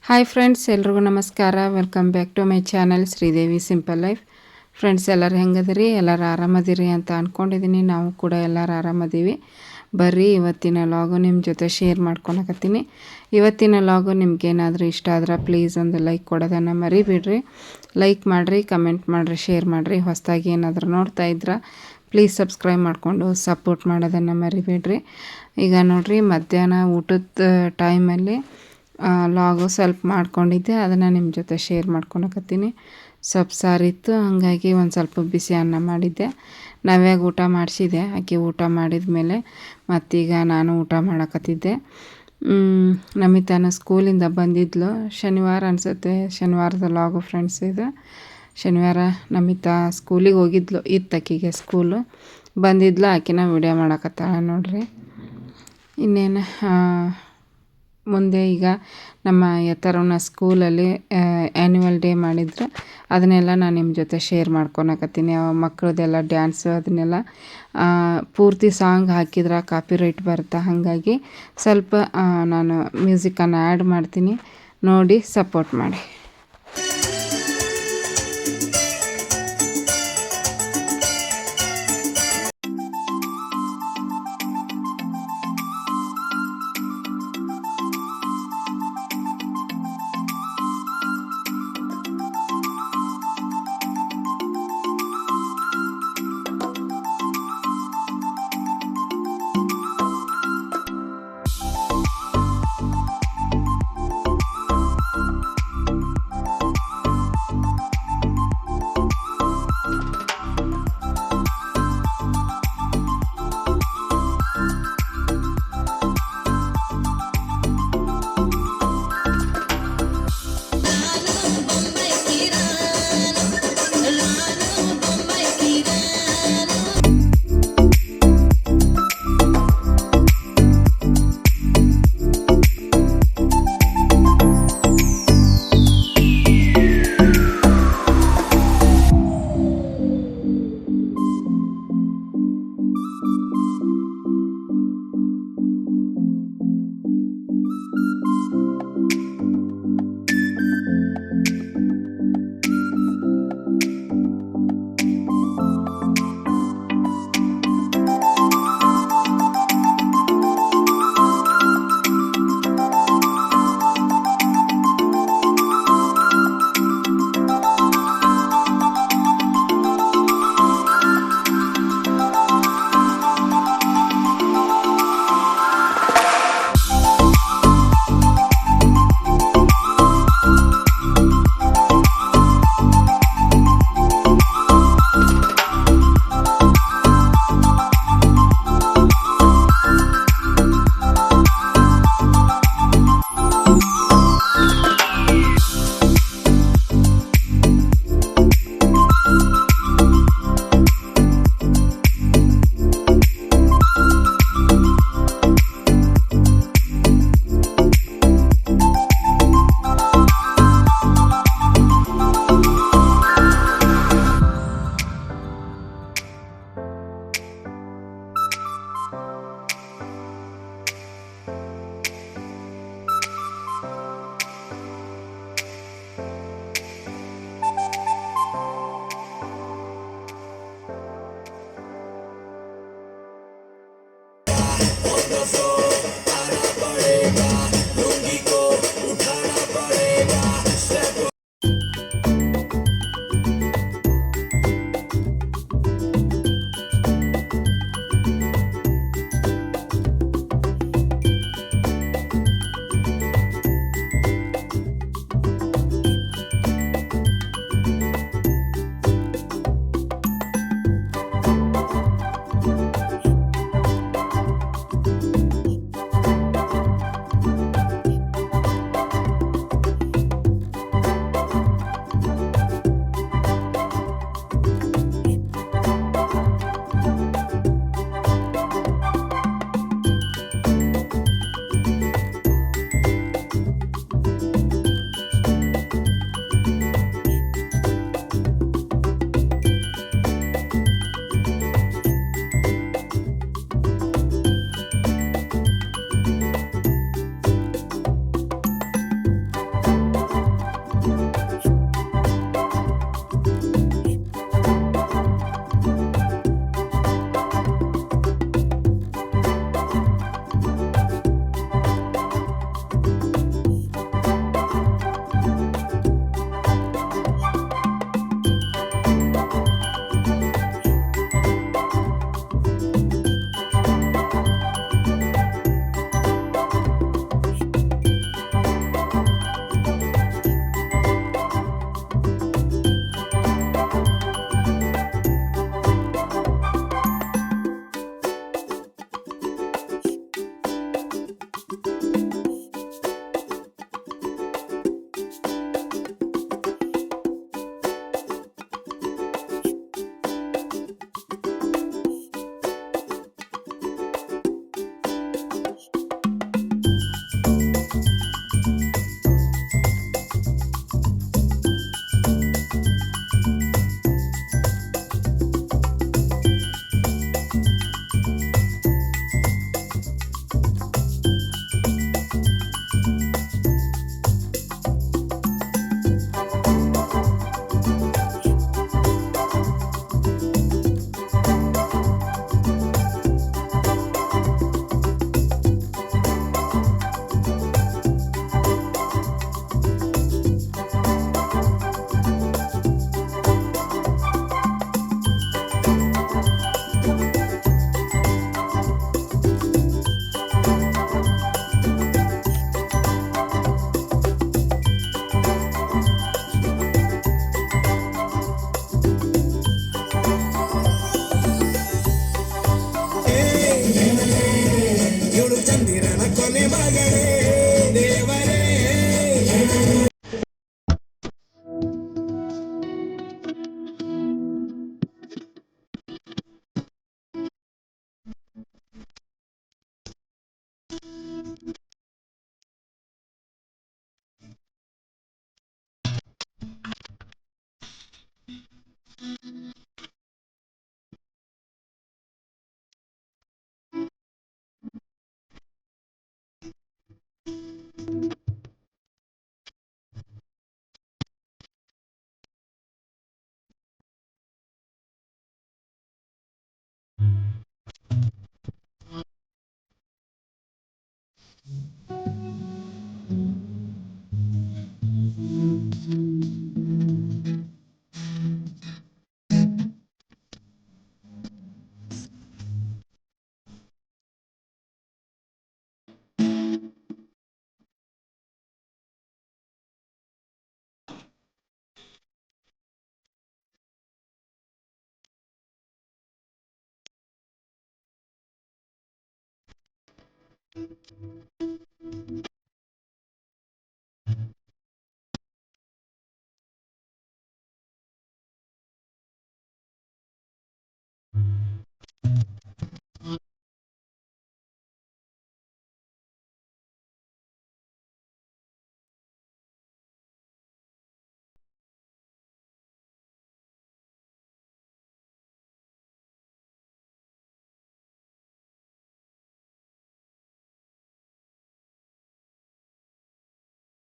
Hi friends, ಎಲ್ರಿಗೂ ನಮಸ್ಕಾರ. Welcome back to my channel Sridevi simple life. Friends, ಎಲ್ಲರೂ ಹೆಂಗದಿರಿ? ಎಲ್ಲರೂ ಆರಾಮದಿರಿ ಅಂತ ಅಂದ್ಕೊಂಡಿದ್ದೀನಿ. ನಾವು ಕೂಡ ಎಲ್ಲರೂ ಆರಾಮದೀವಿ. ಬರ್ರಿ, ಇವತ್ತಿನ ಲಾಗು ನಿಮ್ಮ ಜೊತೆ ಶೇರ್ ಮಾಡ್ಕೊಳಕತ್ತೀನಿ. ಇವತ್ತಿನ ಲಾಗು ನಿಮ್ಗೇನಾದರೂ ಇಷ್ಟ ಆದ್ರೆ ಪ್ಲೀಸ್ ಒಂದು ಲೈಕ್ ಕೊಡೋದನ್ನು ಮರಿಬೇಡ್ರಿ. ಲೈಕ್ ಮಾಡಿರಿ, ಕಮೆಂಟ್ ಮಾಡಿರಿ, ಶೇರ್ ಮಾಡಿರಿ. ಹೊಸದಾಗಿ ಏನಾದರೂ ನೋಡ್ತಾ ಇದ್ರೆ ಪ್ಲೀಸ್ ಸಬ್ಸ್ಕ್ರೈಬ್ ಮಾಡಿಕೊಂಡು ಸಪೋರ್ಟ್ ಮಾಡೋದನ್ನು ಮರಿಬೇಡ್ರಿ. ಈಗ ನೋಡಿರಿ, ಮಧ್ಯಾಹ್ನ ಊಟದ ಟೈಮಲ್ಲಿ ಲಾಗು ಸ್ವಲ್ಪ ಮಾಡ್ಕೊಂಡಿದ್ದೆ, ಅದನ್ನು ನಿಮ್ಮ ಜೊತೆ ಶೇರ್ ಮಾಡ್ಕೊಳಕತ್ತೀನಿ. ಸೊಪ್ಪು ಸಾರಿತ್ತು, ಹಾಗಾಗಿ ಒಂದು ಸ್ವಲ್ಪ ಬಿಸಿ ಅನ್ನ ಮಾಡಿದ್ದೆ. ನಾವ್ಯಾಗ ಊಟ ಮಾಡಿಸಿದೆ, ಆಕೆ ಊಟ ಮಾಡಿದ ಮೇಲೆ ಮತ್ತೀಗ ನಾನು ಊಟ ಮಾಡಕತ್ತಿದ್ದೆ. ನಮಿತಾನ ಸ್ಕೂಲಿಂದ ಬಂದಿದ್ಲು. ಶನಿವಾರ ಅನಿಸುತ್ತೆ, ಶನಿವಾರದ ಲಾಗು ಫ್ರೆಂಡ್ಸ್ ಇದು. ಶನಿವಾರ ನಮಿತಾ ಸ್ಕೂಲಿಗೆ ಹೋಗಿದ್ಲು, ಇತ್ತಕ್ಕಿಗೆ ಸ್ಕೂಲು ಬಂದಿದ್ಲು. ಆಕಿನ ವಿಡಿಯೋ ಮಾಡಕತ್ತಾಳ ನೋಡ್ರಿ. ಇನ್ನೇನು ಮುಂದೆ ಈಗ ನಮ್ಮ ಯತರವನ ಸ್ಕೂಲಲ್ಲಿ ಆ್ಯನ್ಯುವಲ್ ಡೇ ಮಾಡಿದ್ರು. ಅದನ್ನೆಲ್ಲ ನಾನು ನಿಮ್ಮ ಜೊತೆ ಶೇರ್ ಮಾಡ್ಕೊಳಕತ್ತೀನಿ. ಮಕ್ಕಳದೆಲ್ಲ ಡ್ಯಾನ್ಸು ಅದನ್ನೆಲ್ಲ ಪೂರ್ತಿ ಸಾಂಗ್ ಹಾಕಿದ್ರೆ ಕಾಪಿರೈಟ್ ಬರುತ್ತೆ. ಹಾಗಾಗಿ ಸ್ವಲ್ಪ ನಾನು ಮ್ಯೂಸಿಕನ್ನು ಆ್ಯಡ್ ಮಾಡ್ತೀನಿ, ನೋಡಿ ಸಪೋರ್ಟ್ ಮಾಡಿ.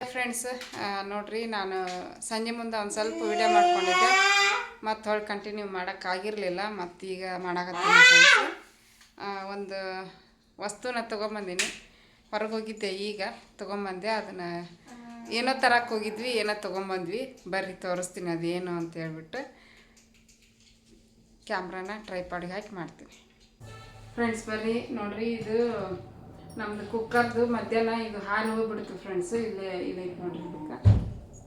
ಫ್ರೆಂಡ್ಸ್, ನೋಡ್ರಿ, ನಾನು ಸಂಜೆ ಮುಂದೆ ಒಂದು ಸ್ವಲ್ಪ ವಿಡಿಯೋ ಮಾಡ್ಕೊಂಡಿದ್ದೆ, ಮತ್ತು ಹೊಳ್ಳಿ ಕಂಟಿನ್ಯೂ ಮಾಡೋಕ್ಕಾಗಿರಲಿಲ್ಲ. ಮತ್ತೀಗ ಮಾಡಕತ್ತೀನಿ ಫ್ರೆಂಡ್ಸ್. ಒಂದು ವಸ್ತುನ ತೊಗೊಂಬಂದೀನಿ. ಹೊರಗೆ ಹೋಗಿದ್ದೆ, ಈಗ ತೊಗೊಂಬಂದೆ. ಅದನ್ನು ಏನೋ ತರಕ್ಕೆ ಹೋಗಿದ್ವಿ, ಏನೋ ತೊಗೊಂಬಂದ್ವಿ. ಬರ್ರಿ ತೋರಿಸ್ತೀನಿ ಅದೇನು ಅಂತ ಹೇಳ್ಬಿಟ್ಟು. ಕ್ಯಾಮ್ರಾನ ಟ್ರೈಪಾಡಿಗೆ ಹಾಕಿ ಮಾಡ್ತೀನಿ ಫ್ರೆಂಡ್ಸ್. ಬರ್ರಿ ನೋಡ್ರಿ, ಇದು ನಮ್ಮದು ಕುಕ್ಕರ್ದು ಮಧ್ಯಾಹ್ನ ಇದು ಹಾಲು ಹೋಗ್ಬಿಡ್ತು ಫ್ರೆಂಡ್ಸು. ಇಲ್ಲೇ ಇದೈತೆ ನೋಡ್ರಿ,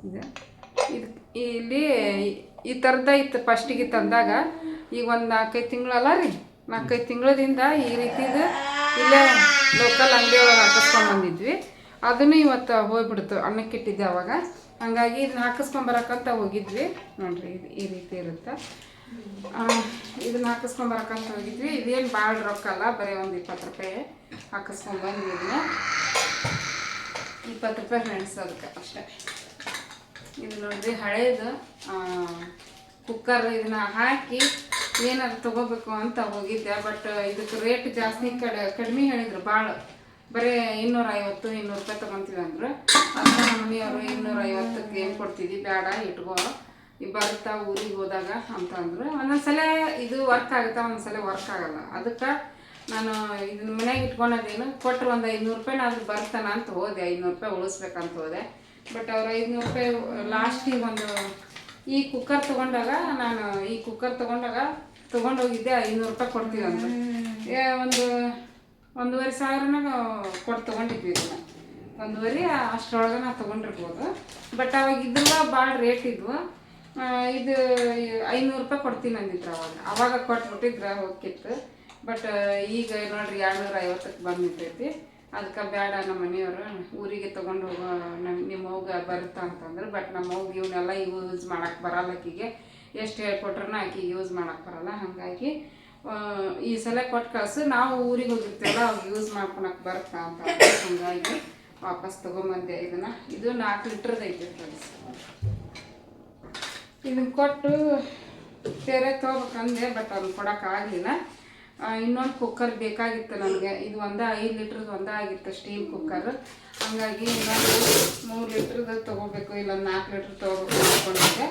ಇದಕ್ಕೆ ಇದು ಇಲ್ಲಿ ಈ ಥರದ ಇತ್ತು ಫಸ್ಟಿಗೆ ತಂದಾಗ. ಈಗ ಒಂದು 4-5 ತಿಂಗಳಲ್ಲ ರೀ, 4-5 ತಿಂಗಳದಿಂದ ಈ ರೀತಿದು ಇಲ್ಲೇ ಲೋಕಲ್ ಅಂಗಡಿಯೊಳಗೆ ಹಾಕಿಸ್ಕೊಂಬಂದಿದ್ವಿ. ಅದನ್ನು ಇವತ್ತು ಹೋಗ್ಬಿಡ್ತು, ಅನ್ನಕ್ಕಿಟ್ಟಿದ್ದೆ ಅವಾಗ. ಹಾಗಾಗಿ ಇದನ್ನ ಹಾಕಿಸ್ಕೊಂಬರಕ್ಕಂತ ಹೋಗಿದ್ವಿ. ನೋಡ್ರಿ, ಇದು ಈ ರೀತಿ ಇರುತ್ತೆ. ಇದನ್ನ ಹಾಕಿಸ್ಕೊಂಬರಕ್ಕಂತ ಹೋಗಿದ್ವಿ. ಇದೇನು ಭಾಳ ರೊಕ್ಕ ಅಲ್ಲ, ಬರೀ ಒಂದು 20 ರೂಪಾಯಿ ಹಾಕಿಸ್ಕೊಂಬಂದ್ವಿ. ಇದನ್ನ 20 ರೂಪಾಯಿ ಫ್ರೆಂಡ್ಸ್, ಅದಕ್ಕೆ ಅಷ್ಟೇ. ಇದು ನೋಡ್ರಿ, ಹಳೇದು ಕುಕ್ಕರ್. ಇದನ್ನ ಹಾಕಿ ಏನಾದ್ರು ತೊಗೋಬೇಕು ಅಂತ ಹೋಗಿದ್ದೆ. ಬಟ್ ಇದಕ್ಕೆ ರೇಟ್ ಜಾಸ್ತಿ ಕಡಿಮೆ ಹೇಳಿದ್ರು ಭಾಳ. ಬರೀ 250-200 ರೂಪಾಯಿ ತೊಗೊತೀವಿ ಅಂದರು. ಅದನ್ನ ನಮ್ಮ ಮನೆಯವರು 250ಕ್ಕೆ ಏನು ಕೊಡ್ತಿದ್ವಿ, ಬೇಡ ಇಟ್ಕೋ, ಬರುತ್ತಾ ಊರಿಗೆ ಹೋದಾಗ ಅಂತಂದ್ರು. ಒಂದೊಂದ್ಸಲ ಇದು ವರ್ಕ್ ಆಗುತ್ತೆ, ಒಂದೊಂದ್ಸಲ ವರ್ಕ್ ಆಗಲ್ಲ. ಅದಕ್ಕೆ ನಾನು ಇದನ್ನ ಮನೆಯಾಗ ಇಟ್ಕೊಳೋದೇನು ಕೊಟ್ಟರು ಒಂದು 500 ರೂಪಾಯಿನಾದ್ರೂ ಬರ್ತಾನ ಅಂತ ಹೋದೆ. 500 ರೂಪಾಯಿ ಉಳಿಸ್ಬೇಕಂತ ಹೋದೆ. ಬಟ್ ಅವ್ರು 500 ರೂಪಾಯಿ ಲಾಸ್ಟಿಗೆ ಈ ಕುಕ್ಕರ್ ತೊಗೊಂಡಾಗ, ನಾನು ಈ ಕುಕ್ಕರ್ ತೊಗೊಂಡೋಗಿದ್ದೆ. 500 ರೂಪಾಯಿ ಕೊಡ್ತೀವಿ ಅಂದ್ರೆ ಒಂದು 1,500 ಕೊಟ್ಟು ತೊಗೊಂಡಿದ್ವಿ. ಇದನ್ನು 1,500 ಅಷ್ಟರೊಳಗೆ ನಾವು ತೊಗೊಂಡಿರ್ಬೋದು. ಬಟ್ ಅವಾಗ ಇದ್ರಲ್ಲ ಭಾಳ ರೇಟ್ ಇದ್ವು. ಇದು 500 ರೂಪಾಯಿ ಕೊಡ್ತೀನಿ ಅಂದಿದ್ರು ಅವಾಗ ಕೊಟ್ಬಿಟ್ಟಿದ್ರೆ ಹೋಗಿತ್ತು. ಬಟ್ ಈಗ ನೋಡ್ರಿ 250ಕ್ಕೆ ಬಂದ್ಬಿಟ್ಟೈತಿ. ಅದಕ್ಕೆ ಬೇಡ, ನಮ್ಮ ಮನೆಯವರು ಊರಿಗೆ ತೊಗೊಂಡು ಹೋಗೋ ನಿಮ್ಮ ಅವ್ಗೆ ಬರುತ್ತಾ ಅಂತಂದ್ರೆ. ಬಟ್ ನಮ್ಮ ಅವ್ಗೆ ಇವನ್ನೆಲ್ಲ ಯೂಸ್ ಮಾಡೋಕ್ಕೆ ಬರಲ್ಲ. ಆಕಿಗೆ ಎಷ್ಟು ಹೇಳ್ಕೊಟ್ರೂ ಆಕಿಗೆ ಯೂಸ್ ಮಾಡೋಕ್ಕೆ ಬರಲ್ಲ. ಹಾಗಾಗಿ ಈ ಸಲ ಕೊಟ್ಟು ಕಳ್ಸು, ನಾವು ಊರಿಗೆ ಹೋಗಿರ್ತೀವಲ್ಲ ಅವಾಗ ಯೂಸ್ ಮಾಡ್ಕೊಳಕ್ಕೆ ಬರುತ್ತಾ ಅಂತ. ಹಾಗಾಗಿ ವಾಪಸ್ ತೊಗೊಂಬಂದೆ ಇದನ್ನು. ಇದು 4 ಲೀಟ್ರದ್ದು ಐತೆ ಫ್ರೆಂಡ್ಸ್. ಇದನ್ನು ಕೊಟ್ಟು ಬೇರೆ ತೊಗೋಬೇಕಂದೆ, ಬಟ್ ಅದನ್ನು ಕೊಡೋಕ್ಕಾಗಲಿಲ್ಲ. ಇನ್ನೊಂದು ಕುಕ್ಕರ್ ಬೇಕಾಗಿತ್ತು ನನಗೆ. ಇದು 5 ಲೀಟ್ರದ್ದು ಆಗಿತ್ತು, ಸ್ಟೀಲ್ ಕುಕ್ಕರ್. ಹಾಗಾಗಿ ಇನ್ನೊಂದು 3 ಲೀಟ್ರದ್ದು ತೊಗೋಬೇಕು, ಇಲ್ಲ 4 ಲೀಟ್ರ್ ತೊಗೋಬೇಕು ಅಂದ್ಕೊಂಡಿದ್ದೆ.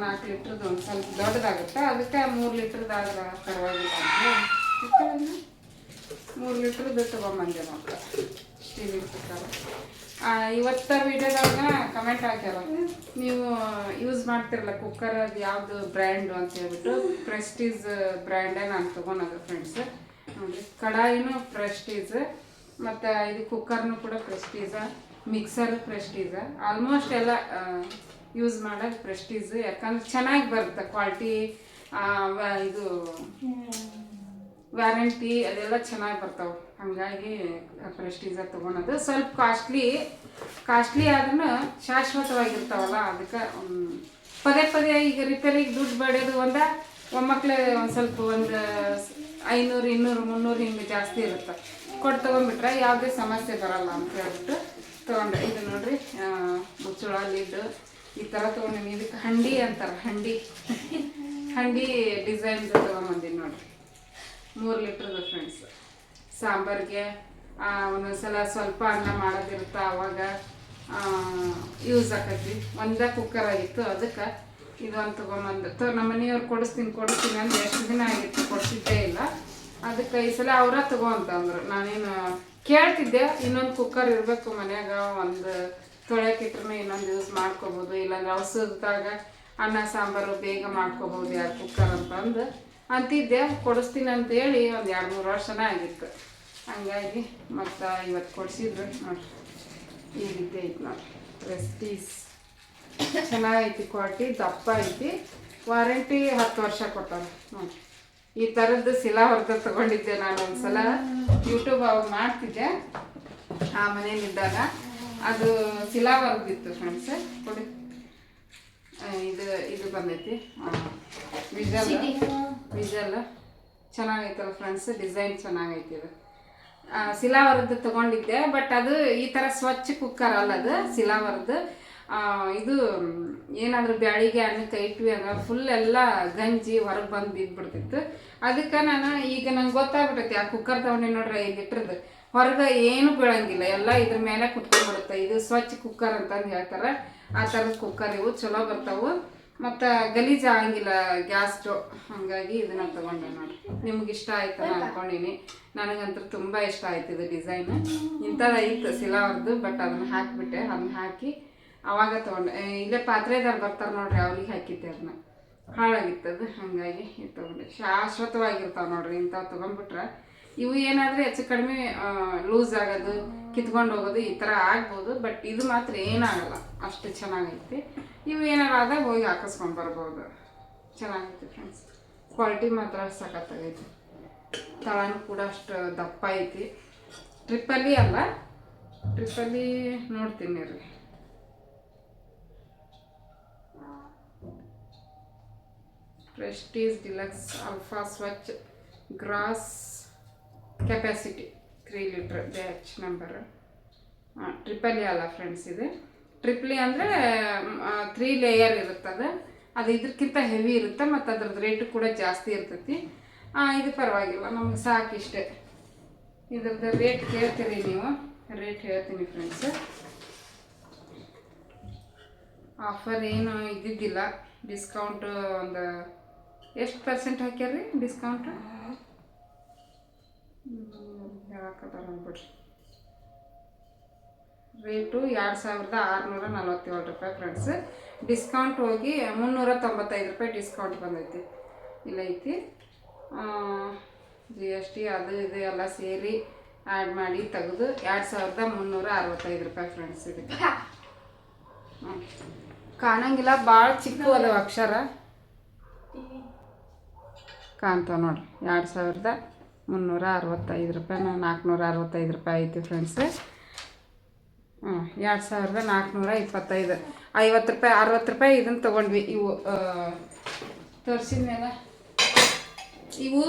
4 ಲೀಟ್ರದ್ದು ಒಂದು ಸ್ವಲ್ಪ ದೊಡ್ಡದಾಗುತ್ತೆ, ಅದಕ್ಕೆ 3 ಲೀಟ್ರದ್ದಾದ್ರೆ ಪರವಾಗಿಲ್ಲ ಅಂತ 3 ಲೀಟ್ರದ್ದು ತೊಗೊಂಬಂದೆ ಮತ್ತು ಸ್ಟೀಲ್ ಕುಕ್ಕರ್. ಇವತ್ತು ವಿಡಿಯೋದಾಗ ಕಮೆಂಟ್ ಹಾಕ್ಯಾರ, ನೀವು ಯೂಸ್ ಮಾಡ್ತಿರಲ್ಲ ಕುಕ್ಕರ್, ಅದು ಯಾವುದು ಬ್ರ್ಯಾಂಡು ಅಂತ ಹೇಳ್ಬಿಟ್ಟು. ಪ್ರೆಸ್ಟೀಜ್ ಬ್ರ್ಯಾಂಡೇ ನಾನು ತೊಗೊಳೋದು ಫ್ರೆಂಡ್ಸ್. ನೋಡಿರಿ, ಕಡಾಯಿನೂ ಪ್ರೆಸ್ಟೀಜ್, ಮತ್ತು ಇದು ಕುಕ್ಕರ್ನು ಕೂಡ ಪ್ರೆಸ್ಟೀಜ, ಮಿಕ್ಸರ್ ಪ್ರೆಸ್ಟೀಜ. ಆಲ್ಮೋಸ್ಟ್ ಎಲ್ಲ ಯೂಸ್ ಮಾಡೋದು ಪ್ರೆಸ್ಟೀಜ್. ಯಾಕಂದ್ರೆ ಚೆನ್ನಾಗಿ ಬರುತ್ತೆ ಕ್ವಾಲಿಟಿ. ಇದು ವ್ಯಾರಂಟಿ ಅದೆಲ್ಲ ಚೆನ್ನಾಗಿ ಬರ್ತಾವೆ. ಹಾಗಾಗಿ ಪ್ರೆಸ್ಟೀಜ ತೊಗೊಳೋದು. ಸ್ವಲ್ಪ ಕಾಸ್ಟ್ಲಿ ಆದ್ರೂ ಶಾಶ್ವತವಾಗಿರ್ತಾವಲ್ಲ. ಅದಕ್ಕೆ ಪದೇ ಈಗ ರಿಪೇರಿಗೆ ದುಡ್ಡು ಬಡಿಯೋದು ಒಮ್ಮಕ್ಳೆ ಒಂದು ಸ್ವಲ್ಪ 500, 200, 300 ಹಿಂಗೆ ಜಾಸ್ತಿ ಇರುತ್ತೆ. ಕೊಟ್ಟು ತೊಗೊಂಡ್ಬಿಟ್ರೆ ಯಾವುದೇ ಸಮಸ್ಯೆ ಬರಲ್ಲ ಅಂತ ಹೇಳ್ಬಿಟ್ಟು ತೊಗೊಂಡೆ. ಇದು ನೋಡ್ರಿ, ಮುಚ್ಚಳ ಲಿಡ್ ಈ ಥರ ತೊಗೊಂಡಿನಿ. ಇದಕ್ಕೆ ಹಂಡಿ ಅಂತಾರೆ, ಹಂಡಿ ಡಿಸೈನ್ ತೊಗೊಂಬಂದಿನಿ ನೋಡ್ರಿ. 3 ಲೀಟ್ರದ್ದು ಫ್ರೆಂಡ್ಸ್. ಸಾಂಬಾರಿಗೆ ಒಂದೊಂದ್ಸಲ ಸ್ವಲ್ಪ ಅನ್ನ ಮಾಡೋದಿರುತ್ತೆ, ಅವಾಗ ಯೂಸ್ ಆಕೈತಿ. ಒಂದೇ ಕುಕ್ಕರ್ ಆಗಿತ್ತು, ಅದಕ್ಕೆ ಇದೊಂದು ತೊಗೊಂಬಂದು ನಮ್ಮ ಮನೆಯವ್ರು ಕೊಡಿಸ್ತೀನಿ ಅಂದ್ರೆ ಎಷ್ಟು ದಿನ ಆಗಿತ್ತು, ಕೊಡ್ತಿದ್ದೇ ಇಲ್ಲ. ಅದಕ್ಕೆ ಈ ಸಲ ಅವರ ತೊಗೊಂತಂದ್ರು. ನಾನೇನು ಕೇಳ್ತಿದ್ದೆ, ಇನ್ನೊಂದು ಕುಕ್ಕರ್ ಇರಬೇಕು ಮನ್ಯಾಗ, ಒಂದು ತೊಳೆಕಿಟ್ರೂ ಇನ್ನೊಂದು ಯೂಸ್ ಮಾಡ್ಕೋಬೋದು, ಇಲ್ಲಾಂದ್ರೆ ಅವಸರದಾಗ ಅನ್ನ ಸಾಂಬಾರು ಬೇಗ ಮಾಡ್ಕೋಬೋದು ಯಾರು ಕುಕ್ಕರ್ ಅಂತಿದ್ದೆ. ಕೊಡಿಸ್ತೀನಿ ಅಂತೇಳಿ ಒಂದು 2-3 ವರ್ಷನೇ ಆಗಿತ್ತು. ಹಂಗಾಗಿ ಮತ್ತು ಇವತ್ತು ಕೊಡಿಸಿದ್ರು ನೋಡಿರಿ. ಈ ರೀತಿ ಐತಿ ನೋಡಿರಿ, ಪ್ರೆಸ್ಟೀಜ್ ಚೆನ್ನಾಗೈತಿ, ಕ್ವಾಲಿಟಿ ದಪ್ಪ ಐತಿ. ವಾರಂಟಿ 10 ವರ್ಷ ಕೊಟ್ಟಾರೆ ನೋಡಿರಿ. ಈ ಥರದ್ದು ಶಿಲಾವರ್ಧ ತಗೊಂಡಿದ್ದೆ ನಾನು ಒಂದ್ಸಲ ಯೂಟ್ಯೂಬ್ ಅವಾಗ ಮಾಡ್ತಿದ್ದೆ ಆ ಮನೇಲಿದ್ದಾಗ. ಅದು ಶಿಲಾವರ್ದಿತ್ತು ಫ್ರೆಂಡ್ಸ್. ಕೊಡಿ, ಇದು ಬಂದೈತಿ ವಿಜಲ್ ಚೆನ್ನಾಗೈತಲ್ಲ ಫ್ರೆಂಡ್ಸ್. ಡಿಸೈನ್ ಚೆನ್ನಾಗೈತಿ. ಇದು ಶಿಲಾವರ್ದು ತಗೊಂಡಿದ್ದೆ, ಬಟ್ ಅದು ಈ ಥರ ಸ್ವಚ್ಛ ಕುಕ್ಕರ್ ಅಲ್ಲ, ಅದು ಶಿಲಾವರ್ದು. ಇದು ಏನಾದರೂ ಬ್ಯಾಳಿಗೆ ಅನ್ನಕ್ಕೆ ಇಟ್ವಿ ಅಂದ್ರೆ ಫುಲ್ ಎಲ್ಲ ಗಂಜಿ ಹೊರಗೆ ಬಂದು ಬಿದ್ದುಬಿಡ್ತಿತ್ತು. ಅದಕ್ಕೆ ನಾನು ಈಗ ನಂಗೆ ಗೊತ್ತಾಗ್ಬಿಟ್ಟೈತಿ, ಆ ಕುಕ್ಕರ್ ತಗೊಂಡು ನೋಡ್ರಿ 5 ಲೀಟ್ರದ್ದು, ಹೊರಗೆ ಏನು ಬೀಳಂಗಿಲ್ಲ, ಎಲ್ಲ ಇದ್ರ ಮೇಲೆ ಕುತ್ಕೊಂಡ್ಬಿಡುತ್ತೆ. ಇದು ಸ್ವಚ್ಛ ಕುಕ್ಕರ್ ಅಂತಂದು ಹೇಳ್ತಾರೆ. ಆ ಥರದ ಕುಕ್ಕರ್ ಇವು ಚಲೋ ಬರ್ತಾವೆ, ಮತ್ತು ಗಲೀಜು ಆಗಂಗಿಲ್ಲ ಗ್ಯಾಸ್ ಸ್ಟವ್. ಹಾಗಾಗಿ ಇದನ್ನ ತೊಗೊಂಡೆ ನೋಡಿ. ನಿಮ್ಗೆ ಇಷ್ಟ ಆಯ್ತು ನಾನು ಅನ್ಕೊಂಡೀನಿ. ನನಗಂತೂ ತುಂಬ ಇಷ್ಟ ಆಯ್ತು ಇದು ಡಿಸೈನ್. ಇಂಥದ್ದು ಇತ್ತು ಶಿಲಾವರ್ದು, ಬಟ್ ಅದನ್ನು ಹಾಕಿಬಿಟ್ಟೆ. ಅದನ್ನ ಹಾಕಿ ಅವಾಗ ತೊಗೊಂಡೆ. ಇಲ್ಲೇ ಪಾತ್ರೆದಾರ ಬರ್ತಾರೆ ನೋಡ್ರಿ, ಅವ್ರಿಗೆ ಹಾಕಿದ್ದೆ. ಅದನ್ನ ಹಾಳಾಗಿತ್ತದು, ಹಾಗಾಗಿ ಇದು ತೊಗೊಂಡೆ. ಶಾಶ್ವತವಾಗಿರ್ತಾವೆ ನೋಡ್ರಿ ಇಂಥವು ತೊಗೊಂಡ್ಬಿಟ್ರೆ. ಇವು ಏನಾದರೆ ಹೆಚ್ಚು ಕಡಿಮೆ ಲೂಸ್ ಆಗೋದು, ಕಿತ್ಕೊಂಡು ಹೋಗೋದು ಈ ಥರ ಆಗ್ಬೋದು, ಬಟ್ ಇದು ಮಾತ್ರ ಏನಾಗಲ್ಲ, ಅಷ್ಟು ಚೆನ್ನಾಗೈತಿ. ಇವು ಏನಾರ ಆದಾಗ ಹೋಗಿ ಹಾಕಿಸ್ಕೊಂಡು ಬರ್ಬೋದು. ಚೆನ್ನಾಗೈತಿ ಫ್ರೆಂಡ್ಸ್. ಕ್ವಾಲಿಟಿ ಮಾತ್ರ ಸಖತ್ತಾಗೈತಿ. ತಳನೂ ಕೂಡ ಅಷ್ಟು ದಪ್ಪ ಐತಿ. ಟ್ರಿಪ್ಪಲ್ಲಿ ಅಲ್ಲ, ಟ್ರಿಪ್ಪಲ್ಲಿ ನೋಡ್ತೀನಿ ರೀ. Prestige Deluxe Alpha Svachh gross capacity 3 litre batch number. ಟ್ರಿಪಲಿ ಅಲ್ಲ ಫ್ರೆಂಡ್ಸ್, ಇದು ಟ್ರಿಪ್ಲಿ ಅಂದರೆ 3 ಲೇಯರ್ ಇರುತ್ತದೆ. ಅದು ಇದಕ್ಕಿಂತ ಹೆವಿ ಇರುತ್ತೆ, ಮತ್ತು ಅದ್ರದ್ದು ರೇಟು ಕೂಡ ಜಾಸ್ತಿ ಇರ್ತೈತಿ. ಇದು ಪರವಾಗಿಲ್ಲ, ನಮ್ಗೆ ಸಾಕಿಷ್ಟೇ. ಇದ್ರದ್ದು ರೇಟ್ ಕೇಳ್ತೀರಿ ನೀವು, ರೇಟ್ ಹೇಳ್ತೀನಿ ಫ್ರೆಂಡ್ಸ್. ಆಫರ್ ಏನು ಇದ್ದಿದ್ದಿಲ್ಲ, ಡಿಸ್ಕೌಂಟು ಒಂದು ಎಷ್ಟು % ಹಾಕ್ಯಾರ್ರಿ ಡಿಸ್ಕೌಂಟು? ಹೇಳಕ್ಕದಾರ ಅಂದ್ಬಿಡ್ರಿ. ರೇಟು 2647 ರೂಪಾಯಿ ಫ್ರೆಂಡ್ಸ್. ಡಿಸ್ಕೌಂಟ್ ಹೋಗಿ 395 ರೂಪಾಯಿ ಡಿಸ್ಕೌಂಟ್ ಬಂದೈತಿ. ಇಲ್ಲ ಐತಿ GST ಅದು ಇದು ಎಲ್ಲ ಸೇರಿ ಆ್ಯಡ್ ಮಾಡಿ ತೆಗೆದು 2365 ರೂಪಾಯಿ ಫ್ರೆಂಡ್ಸ್. ಇದಕ್ಕೆ ಕಾಣಂಗಿಲ್ಲ, ಭಾಳ ಚಿಕ್ಕ ಅದಾವ ಅಕ್ಷರ. ಕಾಣ್ತಾವ ನೋಡ್ರಿ. 2365 ರೂಪಾಯಿ, 465 ರೂಪಾಯಿ ಐತಿ ಫ್ರೆಂಡ್ಸ್. 2425, 50 ರೂಪಾಯಿ 60 ರೂಪಾಯಿ ಇದನ್ನು ತೊಗೊಂಡ್ವಿ. ಇವು ತೋರಿಸಿದ ಮೇಲೆ ಇವು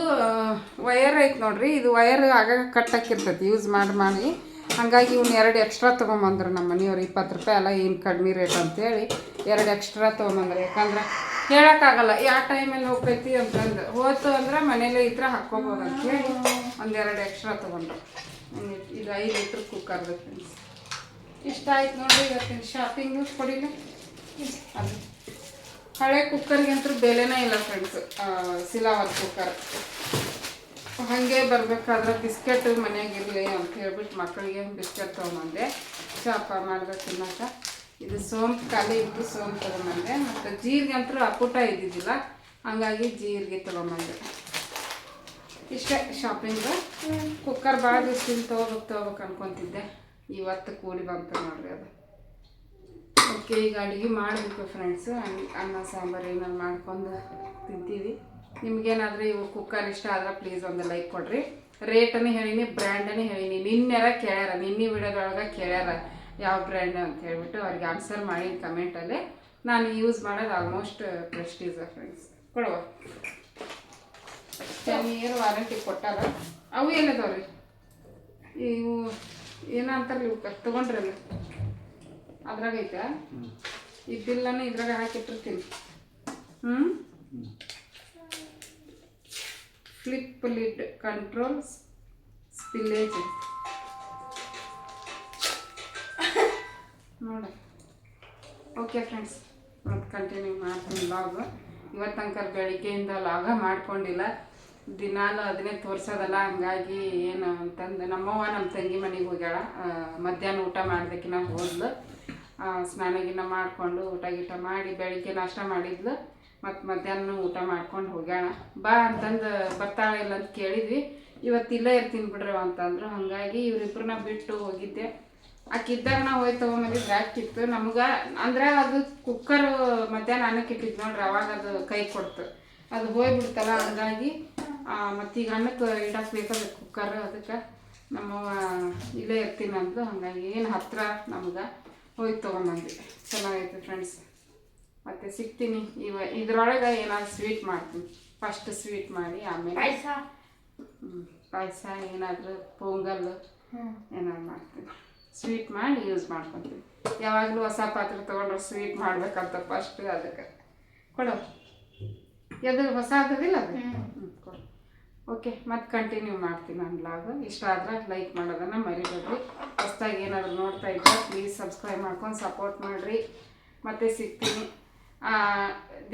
ವಯರ್ ಐತೆ ನೋಡ್ರಿ. ಇದು ವಯರ್ ಆಗ ಕಟ್ಟಾಕಿರ್ತೈತಿ ಯೂಸ್ ಮಾಡಿ. ಹಾಗಾಗಿ ಇವ್ನ 2 ಎಕ್ಸ್ಟ್ರಾ ತೊಗೊಂಬಂದ್ರು ನಮ್ಮ ಮನೆಯವ್ರು. 20 ರೂಪಾಯಿ ಅಲ್ಲ, ಏನು ಕಡಿಮೆ ರೇಟ್ ಅಂತೇಳಿ 2 ಎಕ್ಸ್ಟ್ರಾ ತೊಗೊಂಬಂದ್ರೆ. ಯಾಕಂದ್ರೆ ಹೇಳೋಕ್ಕಾಗಲ್ಲ ಯಾವ ಟೈಮಲ್ಲಿ ಹೋಗ್ತೈತಿ ಅಂತಂದು. ಹೋಯ್ತು ಅಂದ್ರೆ ಮನೇಲೇ ಇದ್ರೆ ಹಾಕ್ಕೋಬೋದು ಅಂತೇಳಿ 1-2 ಎಕ್ಸ್ಟ್ರಾ ತೊಗೊಂಡ್ರು. ಇದು 5 ಲೀಟ್ರ್ ಕುಕ್ಕರ್ದು ಫ್ರೆಂಡ್ಸ್. ಇಷ್ಟ ಆಯ್ತು ನೋಡಿರಿ ಇವತ್ತಿನ ಶಾಪಿಂಗು. ಕೊಡಿಲ್ಲ, ಅದು ಹಳೆ ಕುಕ್ಕರ್ಗಂತೂ ಬೆಲೆನೇ ಇಲ್ಲ ಫ್ರೆಂಡ್ಸ್. ಸಿಲಾವರ್ ಕುಕ್ಕರ್ ಹಾಗೆ ಬರಬೇಕಾದ್ರೆ ಬಿಸ್ಕೆಟ್ ಮನೆಯಾಗಿರಲಿ ಅಂತ ಹೇಳ್ಬಿಟ್ಟು ಮಕ್ಕಳಿಗೆ ಬಿಸ್ಕೆಟ್ ತೊಗೊಂಬಂದೆ. ಚಾಪ ಮಾಡಿದ್ರೆ ತಿನ್ನೋಕೆ. ಇದು ಸೋಂಪು ಖಾಲಿ ಇದ್ದು ಸೋಂಪು ತೊಗೊಂಬಂದೆ. ಮತ್ತು ಜೀರಿಗೆ ಅಂತೂ ಅಪ್ಪುಟ ಇದ್ದಿದ್ದಿಲ್ಲ, ಹಂಗಾಗಿ ಜೀರಿಗೆ ತೊಗೊಂಬಂದೆ. ಇಷ್ಟೇ ಶಾಪಿಂಗು. ಕುಕ್ಕರ್ ಭಾಳ ದಿವ್ಸದಿಂದ ತೊಗೋಬೇಕು ಅನ್ಕೊತಿದ್ದೆ. ಇವತ್ತು ಕೂಡಿ ಬಂತು ನೋಡ್ರಿ ಅದು. ಓಕೆ, ಈಗ ಅಡುಗೆ ಮಾಡಬೇಕು ಫ್ರೆಂಡ್ಸು. ಅನ್ನ ಸಾಂಬಾರು ಏನಾರು ಮಾಡ್ಕೊಂಡು ತಿಂತೀವಿ. ನಿಮ್ಗೇನಾದರೂ ಇವು ಕುಕ್ಕರ್ ಇಷ್ಟ ಆದ್ರೆ ಪ್ಲೀಸ್ ಒಂದು ಲೈಕ್ ಕೊಡ್ರಿ. ರೇಟನ್ನು ಹೇಳೀನಿ, ಬ್ರ್ಯಾಂಡನ್ನು ಹೇಳೀನಿ. ನಿನ್ನೆರ ಕೇಳ್ಯಾರ, ನಿನ್ನೆ ವಿಡಿಯೋದೊಳಗೆ ಕೇಳ್ಯಾರ ಯಾವ ಬ್ರ್ಯಾಂಡ್ ಅಂತ ಹೇಳ್ಬಿಟ್ಟು. ಅವ್ರಿಗೆ ಆನ್ಸರ್ ಮಾಡಿ ಕಮೆಂಟಲ್ಲಿ. ನಾನು ಯೂಸ್ ಮಾಡೋದು ಆಲ್ಮೋಸ್ಟ್ ಪ್ರೆಸ್ಟೀಜ್ ಫ್ರೆಂಡ್ಸ್. ಕೊಡುವ 10 ಇಯರ್ ವಾರಂಟಿ ಕೊಟ್ಟಾರ. ಅವು ಏನದವ್ರಿ ಇವು ಏನಂತಾರಲ್ಲ, ಇವು ತೊಗೊಂಡ್ರಲ್ಲ ಅದ್ರಾಗೈತೆ. ಈ ಬಿಲ್ಲನ್ನು ಇದ್ರಾಗ ಹಾಕಿಟ್ಟಿರ್ತೀನಿ. ಫ್ಲಿಪ್ ಲಿಡ್ ಕಂಟ್ರೋಲ್ ಸ್ಪಿಲ್ಲೇಜ್ ನೋಡಿ. ಓಕೆ ಫ್ರೆಂಡ್ಸ್, ಮತ್ತು ಕಂಟಿನ್ಯೂ ಮಾಡ್ತೀನಿ ಲಾಗ್. ಇವತ್ತಂಕ ಬೆಳಿಗ್ಗೆಯಿಂದ ಲಾಗ ಮಾಡ್ಕೊಂಡಿಲ್ಲ. ದಿನಾಲು ಅದನ್ನೇ ತೋರಿಸೋದಲ್ಲ. ಹಂಗಾಗಿ ಏನು ಅಂತಂದು ನಮ್ಮವ್ವ ನಮ್ಮ ತಂಗಿ ಮನೆಗೆ ಹೋಗ್ಯಾಳ. ಮಧ್ಯಾಹ್ನ ಊಟ ಮಾಡೋದಕ್ಕಿನ್ನ ಹೋದ್ಲು. ಸ್ನಾನ ಗಿನ ಮಾಡಿಕೊಂಡು ಊಟ ಗೀಟ ಮಾಡಿ ಬೆಳಿಗ್ಗೆ ನಾಷ್ಟ ಮಾಡಿದ್ಲು. ಮತ್ತು ಮಧ್ಯಾಹ್ನ ಊಟ ಮಾಡ್ಕೊಂಡು ಹೋಗ್ಯಾಳ. ಬಾ ಅಂತಂದು ಬರ್ತಾಳೆ ಇಲ್ಲ ಅಂತ ಕೇಳಿದ್ವಿ. ಇವತ್ತು ಇಲ್ಲೇ ಇರ್ತೀನಿ ಬಿಡ್ರಿ ಅಂತಂದ್ರು. ಹಾಗಾಗಿ ಇವರಿಬ್ಬರನ್ನ ಬಿಟ್ಟು ಹೋಗಿದ್ದೆ. ಆಕಿದ್ದಾಗ ನಾವು ಹೋಗಿ ತೊಗೊಂಬಂದಿದ್ದು ಹಾಕಿತ್ತು ನಮ್ಗೆ. ಅಂದ್ರೆ ಅದು ಕುಕ್ಕರು ಮಧ್ಯಾಹ್ನ ಅನ್ನಕ್ಕೆ ಇಟ್ಟಿದ್ದು ನೋಡ್ರಿ, ಅವಾಗ ಅದು ಕೈ ಕೊಡ್ತು. ಅದು ಹೋಗ್ಬಿಡ್ತಲ್ಲ, ಹಂಗಾಗಿ ಮತ್ತು ಈಗ ಅನ್ನಕ್ಕೆ ಇಡಕ್ಕೆ ಬೇಕಾದ್ರೆ ಕುಕ್ಕರ್, ಅದಕ್ಕೆ ನಮ್ಮವ್ವ ಇಲ್ಲೇ ಇರ್ತೀನಿ ಅಂದು, ಹಾಗಾಗಿ ಏನು ಹತ್ತಿರ ನಮ್ಗೆ ಹೋಗಿ ತೊಗೊಂಬಂದು ಚೆನ್ನಾಗೈತೆ ಫ್ರೆಂಡ್ಸ್. ಮತ್ತು ಸಿಗ್ತೀನಿ ಇದ್ರೊಳಗೆ ಏನಾದ್ರು ಸ್ವೀಟ್ ಮಾಡ್ತೀನಿ. ಫಸ್ಟ್ ಸ್ವೀಟ್ ಮಾಡಿ ಆಮೇಲೆ ಪಾಯಸ ಏನಾದರೂ ಪೊಂಗಲ್ ಏನಾದ್ರು ಮಾಡ್ತೀನಿ. ಸ್ವೀಟ್ ಮಾಡಿ ಯೂಸ್ ಮಾಡ್ಕೊತೀನಿ. ಯಾವಾಗಲೂ ಹೊಸ ಪಾತ್ರೆ ತೊಗೊಂಡ್ರೆ ಸ್ವೀಟ್ ಮಾಡ್ಬೇಕಂತ ಫಸ್ಟ್ ಅದಕ್ಕೆ ಕೊಡು. ಎದು ಹೊಸ ಆಗ್ತದಿಲ್ಲ ಅದು ಕೊಡು. ಓಕೆ, ಮತ್ತೆ ಕಂಟಿನ್ಯೂ ಮಾಡ್ತೀನಿ ನಾನು ಬ್ಲಾಗ್. ಇಷ್ಟ ಆದ್ರೆ ಲೈಕ್ ಮಾಡೋದನ್ನು ಮರಿಬೇಡ್ರಿ. ಹೊಸ್ದಾಗಿ ಏನಾದರೂ ನೋಡ್ತಾ ಇದ್ದರೆ ಪ್ಲೀಸ್ ಸಬ್ಸ್ಕ್ರೈಬ್ ಮಾಡ್ಕೊಂಡು ಸಪೋರ್ಟ್ ಮಾಡಿರಿ. ಮತ್ತೆ ಸಿಗ್ತೀನಿ.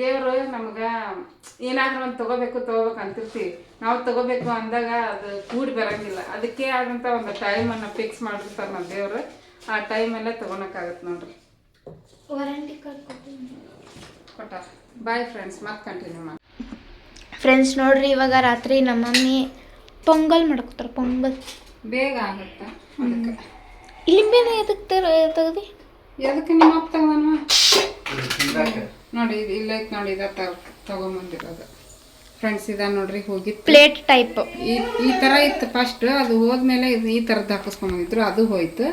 ದೇವರು ನಮ್ಗೆ ಏನಾದರೂ ಒಂದು ತೊಗೋಬೇಕು ಅಂತಿರ್ತೀವಿ. ನಾವು ತೊಗೋಬೇಕು ಅಂದಾಗ ಅದು ಕೂಡಿ ಬರೋಂಗಿಲ್ಲ. ಅದಕ್ಕೆ ಆದಂಥ ಒಂದು ಟೈಮನ್ನು ಫಿಕ್ಸ್ ಮಾಡಿರ್ತಾರೆ ನಮ್ಮ ದೇವರು. ಆ ಟೈಮಲ್ಲೇ ತೊಗೊಳಕ್ಕಾಗತ್ತೆ ನೋಡ್ರಿ. ವಾರಂಟಿ ಕಾರ್ಡ್ ಕೊಟ್ಟ. ಬಾಯ್ ಫ್ರೆಂಡ್ಸ್, ಮತ್ತೆ ಕಂಟಿನ್ಯೂ ಮಾಡಿ. ಫ್ರೆಂಡ್ಸ್ ನೋಡ್ರಿ, ಇವಾಗ ರಾತ್ರಿ ನಮ್ಮ ಮಮ್ಮಿ ಪೊಂಗಲ್ ಮಾಡ್ಕೊತಾರೆ. ಪೊಂಗಲ್ ಬೇಗ ಆಗುತ್ತೆ. ಅದಕ್ಕೆ ಲಿಂಬೆನ ಎದಕ್ಕೆ ತೆಗ್ದು ಎದಕ್ಕೆ ನಿಮ್ಮ ಅಪ್ಪ ತಗೋಣ ನೋಡಿ. ಇದು ಇಲ್ಲೈತೆ ನೋಡಿ, ಇದ ತಗೊಂಬಂದಿರೋದು ಫ್ರೆಂಡ್ಸ್. ಇದ ನೋಡ್ರಿ, ಹೋಗಿ ಪ್ಲೇಟ್ ಟೈಪ್ ಈ ಥರ ಇತ್ತು ಫಸ್ಟ್. ಅದು ಹೋದ್ಮೇಲೆ ಇದು ಈ ಥರದ್ದು ಹಾಕಿಸ್ಕೊಂಬಂದಿದ್ರು, ಅದು ಹೋಯ್ತು.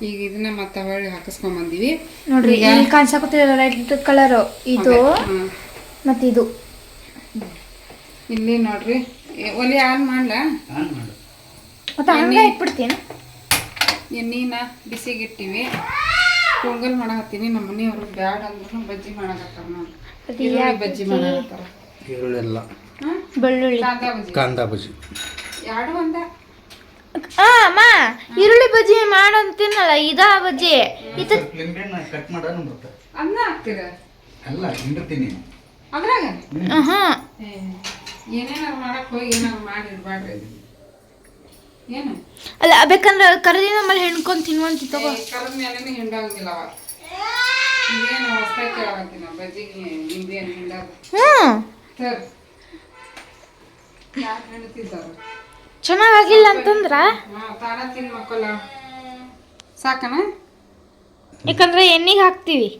ಈಗ ಇದನ್ನ ಮತ್ತೆ ಹೊಳ್ಳಿ ಹಾಕಿಸ್ಕೊಂಬಂದಿವಿ ನೋಡ್ರಿ. ಇಲ್ಲಿ ಕಾಣಿಸಕತ್ತಿದೆ ರೆಡ್ ಕಲರ್ ಇದು, ಮತ್ತೆ ಇದು ಇಲ್ಲಿ ನೋಡ್ರಿ. ಒಲಿ ಆನ್ ಮಾಡ್ಲಾ? ಮತ್ತೆ ಹಂಗೆ ಇಟ್ಬಿಡ್ತೀನಿ. ಎಣ್ಣೆನ ಬಿಸಿಗಿಟ್ಟಿವಿ. ಪೊಂಗಲ್ ಮಾಡಕತ್ತೀನಿ. ನಮ್ಮ ಮನೆಯವರು ಬ್ಯಾಡ ಅಂದ್ರು ಬಜ್ಜಿ ಮಾಡಕತ್ತಾರ ನೋಡ್ರಿ. ಈರುಳ್ಳಿ ಬಜ್ಜಿ ಮಾಡಕತ್ತಾರ. ಈರುಳ್ಳಿ ಎಲ್ಲ, ಬೆಳ್ಳುಳ್ಳಿ, ಕಾಂದಾ ಬಜ್ಜಿ ಎರಡು ಒಂದ. ಅಮ್ಮ ಈರುಳ್ಳಿ ಬಜ್ಜಿ ಮಾಡಂತೀನಲ್ಲ, ಇದಾ ಬಜ್ಜಿ ಕಟ್ ಮಾಡ ಅನ್ನ ಹಾಕ್ತೀರ ಅಲ್ಲ ಹಿಂಡ್ತೀನಿ ಅದ್ರಾಗ. ಏನೇನಾರು ಮಾಡಕ್ ಹೋಗಿ ಏನಾರು ಮಾಡಿಡ್ಬಾಡ್ರಿ. ಏನು ಅಲ್ಲ, ಬೇಕಂದ್ರೆ ಕರದಿ ನಮ್ಮಲ್ಲಿ ಹೆಣ್ಕೊಂಡು ತಿನ್ನುವಂತ ತಗೋ. ಕರದ ಮೇಲೆನೇ ಹಿಂಡಂಗಿಲ್ಲ. ಅವ ಇದೇನು ಹೊಸ್ತಾಗಿ ಕೇಳಾಕತ್ತೀನಿ. ಬಜ್ಜಿಗೆ ನಿಂಬೆ ಏನು ಹಿಂಡಾಗ ಸರ್ ಯಾರು ಹೆಣ್ತಿದ್ದಾರ? ಚೆನ್ನಾಗಿಲ್ಲ ಅಂತಂದ್ರ ತಾನ ತಿನ್ ಮಕ್ಕಳ ಸಾಕನ. ಯಾಕಂದ್ರೆ ಎಣ್ಣೆಗೆ ಹಾಕ್ತಿವಿ.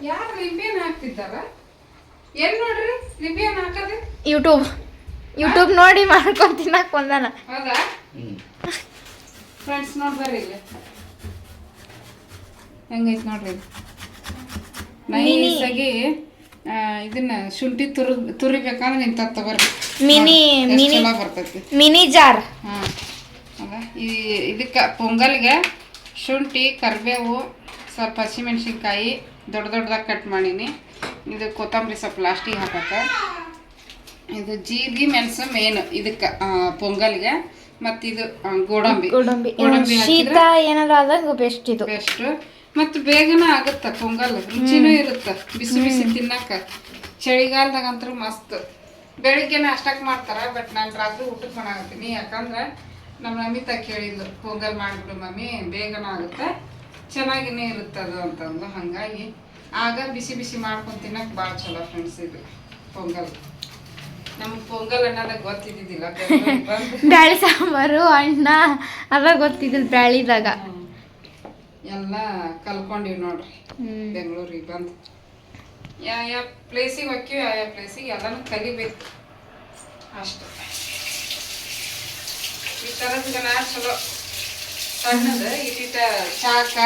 ಯಾರು ಲಿಂಬೆನ ಹಾಕ್ತಿದ್ದಾರ? ಎಲ್ಲಿ ನೋಡ್ರಿ ಲಿಂಬೆನ ಹಾಕದೆ? ಯೂಟ್ಯೂಬ್ ನೋಡಿ ಮಾಡ್ಕೊಂಡು ತಿನ್ನಕ್ ಬಂದಾನ. ಹೌದಾ ಫ್ರೆಂಡ್ಸ್? ನೋಡ್ಬರ್ರಿ ಇಲ್ಲಿ ಹೆಂಗೈತೆ ನೋಡ್ರಿ. ನೈಸಾಗಿ ಇದನ್ನ ಶುಂಠಿ ತುರಿಬೇಕಂದ್ರೆ ನಿಂತ ತಗೋರಿ. ಚಲೋ ಬರ್ತೈತಿ ಮಿನಿ ಜಾರ್. ಅದ ಇದಕ್ಕೆ ಪೊಂಗಲ್ಗೆ ಶುಂಠಿ, ಕರಿಬೇವು, ಸ್ವಲ್ಪ ಹಸಿಮೆಣ್ಸಿನ್ಕಾಯಿ ದೊಡ್ಡ ದೊಡ್ಡದಾಗಿ ಕಟ್ ಮಾಡೀನಿ. ಇದು ಕೊತ್ತಂಬರಿ ಸೊಪ್ಪು ಲಾಸ್ಟಿಗೆ ಹಾಕಕ್ಕೆ. ಇದು ಜೀರಿಗೆ ಮೆಣಸು ಮೇನ್ ಇದಕ್ಕೆ ಪೊಂಗಲ್ಗೆ. ಮತ್ತು ಇದು ಗೋಡಂಬಿ ಶೀತ ಏನಾದ್ರು ಆದಾಗ ಬೆಸ್ಟ್. ಇದು ಬೆಸ್ಟ್. ಮತ್ತು ಬೇಗನ ಆಗುತ್ತೆ ಪೊಂಗಲ್, ರುಚಿನೂ ಇರುತ್ತೆ. ಬಿಸಿ ಬಿಸಿ ತಿನ್ನಕ್ಕ ಚಳಿಗಾಲದಾಗ ಅಂತೂ ಮಸ್ತ್. ಬೆಳಿಗ್ಗೆನ ಅಷ್ಟಕ್ಕೆ ಮಾಡ್ತಾರೆ, ಬಟ್ ನಾನು ರಾತ್ರಿ ಊಟಕ್ಕೆ ಮಾಡಾಕತ್ತೀನಿ. ಯಾಕಂದ್ರೆ ನಮ್ಮ ನಮಿತ ಕೇಳಿದ್ಲು ಪೊಂಗಲ್ ಮಾಡಿಬಿಡು ಮಮ್ಮಿ, ಬೇಗನ ಆಗುತ್ತೆ, ಚೆನ್ನಾಗಿನೇ ಇರುತ್ತೆ ಅದು ಅಂತಂದು. ಹಾಗಾಗಿ ಆಗ ಬಿಸಿ ಬಿಸಿ ಮಾಡ್ಕೊಂಡು ತಿನ್ನಕ್ಕೆ ಭಾಳ ಚಲೋ ಫ್ರೆಂಡ್ಸ್. ಇದು ಪೊಂಗಲ್ ನಮ್ಗೆ ಪೊಂಗಲ್ ಅನ್ನೋದಾಗ ಗೊತ್ತಿದ್ದಿದ್ದಿಲ್ಲ. ಬ್ಯಾಳಿ ಸಾಂಬಾರು ಅಣ್ಣ ಅದಾಗ ಗೊತ್ತಿದ್ದಿಲ್ಲ ಬ್ಯಾಳಿದಾಗ. ಎಲ್ಲ ಕಲ್ಕೊಂಡಿವಿ ನೋಡ್ರಿ ಬೆಂಗಳೂರಿಗೆ ಬಂದು. ಯಾವ ಪ್ಲೇಸಿಗೆ ಹೋಗ್ತೀವಿ ಯಾವ ಪ್ಲೇಸಿಗೆ ಎಲ್ಲನೂ ಕಲಿಬೇಕು ಅಷ್ಟು. ಈ ಥರದ ಜನ ಚಲೋ ಸಣ್ಣದು ಇಲ್ಲಿಟ ಚಾಕ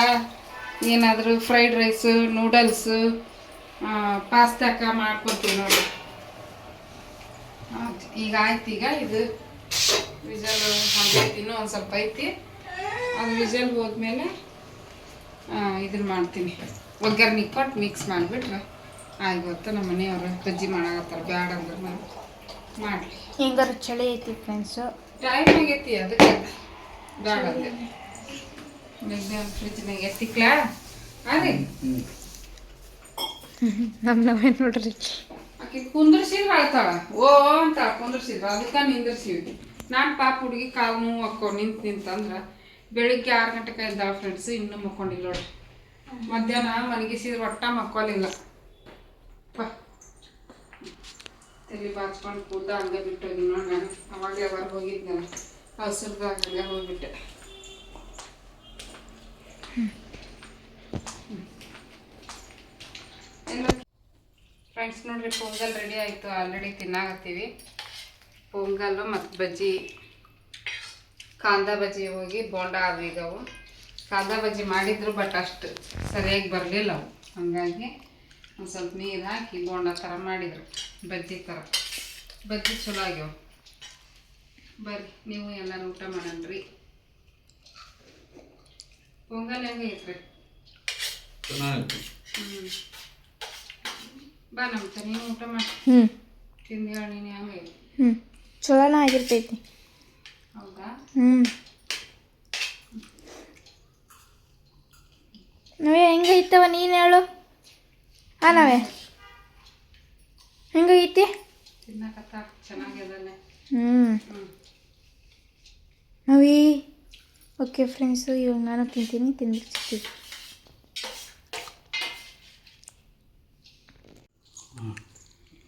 ಏನಾದರೂ ಫ್ರೈಡ್ ರೈಸು, ನೂಡಲ್ಸು, ಪಾಸ್ತಾಕ ಮಾಡ್ಕೊತೀವಿ ನೋಡ್ರಿ. ಈಗ ಆಯ್ತು. ಈಗ ಇದು ವಿಜಲ್ ಹೊಂದೈತಿ, ಇನ್ನೂ ಒಂದು ಸ್ವಲ್ಪ ಐತಿ. ಅದು ವಿಜಲ್ ಹೋದ್ಮೇಲೆ ಇದನ್ನ ಮಾಡ್ತೀನಿ. ಒಗ್ಗರಣೆ ಕೊಟ್ಟು ಮಿಕ್ಸ್ ಮಾಡಿಬಿಟ್ರೆ ಆಗೋತ್ತು. ನಮ್ಮ ಮನೆಯವರು ಬಜ್ಜಿ ಮಾಡಾಕತ್ತಾರೆ, ಬ್ಯಾಡ ಅಂದ್ರೆ ನಾನು ಮಾಡಲಿ. ಹೆಂಗಾರು ಚಳಿ ಐತಿ ಫ್ರೆಂಡ್ಸು. ಟೈಮ್ ಆಗೈತಿ, ಅದಕ್ಕೆ ಬ್ಯಾಡ ಅಂದೆ. ಫ್ರಿಜ್ನಾಗ ಎತ್ತಿಕ್ಲಾ ಅದೇ ನಮ್ಮೇ ನೋಡ್ರಿ. ಆಕೆ ಕುಂದ್ರಿಸಿದ್ರೆ ಅಳ್ತಾಳ, ಓ ಅಂತ ಕುಂದ್ರಿಸಿದ್ರು, ಅದಕ್ಕೆ ನಿಂದ್ರಿಸಿವಿ. ನಾನು ಪಾಪ ಹುಡುಗಿ ಕಾಲು ನೋವು ಹಾಕೋ ನಿಂತಂದ್ರೆ ಬೆಳಿಗ್ಗೆ 6 ಗಂಟೆಗೆ ಇದ್ದಾಳ ಫ್ರೆಂಡ್ಸ್. ಇನ್ನೂ ಮಕ್ಕೊಂಡಿಲ್ಲ ನೋಡ್ರಿ. ಮಧ್ಯಾಹ್ನ ಮಲಗಿಸಿದ್ರೆ ಒಟ್ಟ ಮಕ್ಕೋಲಿಲ್ಲ. ತಲೆ ಬಾಚ್ಕೊಂಡು ಕೂದ ಹಂಗೆ ಬಿಟ್ಟೋಗಿ ನೋಡಿ. ನಾನು ಅವಾಗಲೇ ಹೊರಗೆ ಹೋಗಿದ್ನಲ್ಲ, ಹಸಿರ್ದಾಗ ಹಂಗೆ ಹೋಗ್ಬಿಟ್ಟೆ. ಎಲ್ಲ ಫ್ರೆಂಡ್ಸ್ ನೋಡ್ರಿ, ಪೊಂಗಲ್ ರೆಡಿ ಆಯಿತು. ಆಲ್ರೆಡಿ ತಿನ್ನಾಕತ್ತೀವಿ. ಪೊಂಗಲ್ಲು ಮತ್ತು ಬಜ್ಜಿ, ಕಾಂದ ಬಜ್ಜಿ ಹೋಗಿ ಬೋಂಡ ಆದವು ಈಗ ಅವು. ಕಾಂದ ಬಜ್ಜಿ ಮಾಡಿದ್ರು ಬಟ್ ಅಷ್ಟು ಸರಿಯಾಗಿ ಬರಲಿಲ್ಲ ಅವು. ಹಾಗಾಗಿ ಒಂದು ಸ್ವಲ್ಪ ನೀರು ಹಾಕಿ ಬೋಂಡ ಥರ ಮಾಡಿದರು, ಬಜ್ಜಿ ಥರ. ಬಜ್ಜಿ ಚಲೋ ಆಗ್ಯಾವ. ಬರ್ರಿ ನೀವು ಎಲ್ಲರೂ ಊಟ ಮಾಡಣ್ರಿ. ಪೊಂಗಲ್ ಹೆಂಗೈತ್ರಿ? ಬಾ ನಮ್ಮ ನೀನು ಊಟ ಮಾಡಿ ತಿಂದು ಹೇಳಿ ನೀನು ಹೆಂಗೈತಿ. ಚಲೋನ ಆಗಿರ್ತೈತಿ. ಹೌದಾ? ನಾವೇ ಹೆಂಗೈತವ ನೀನು ಹೇಳು. ನಾವೇ ಹೆಂಗೈತಿ? ತಿನ್ನಕತ್ತ ಚೆನ್ನಾಗಿದ್ದಾನೆ. ನಾವೇ ಓಕೆ ಫ್ರೆಂಡ್ಸು, ಇವಾಗ ನಾನು ತಿಂತೀನಿ, ತಿಂದಿರ್ತೀವಿ.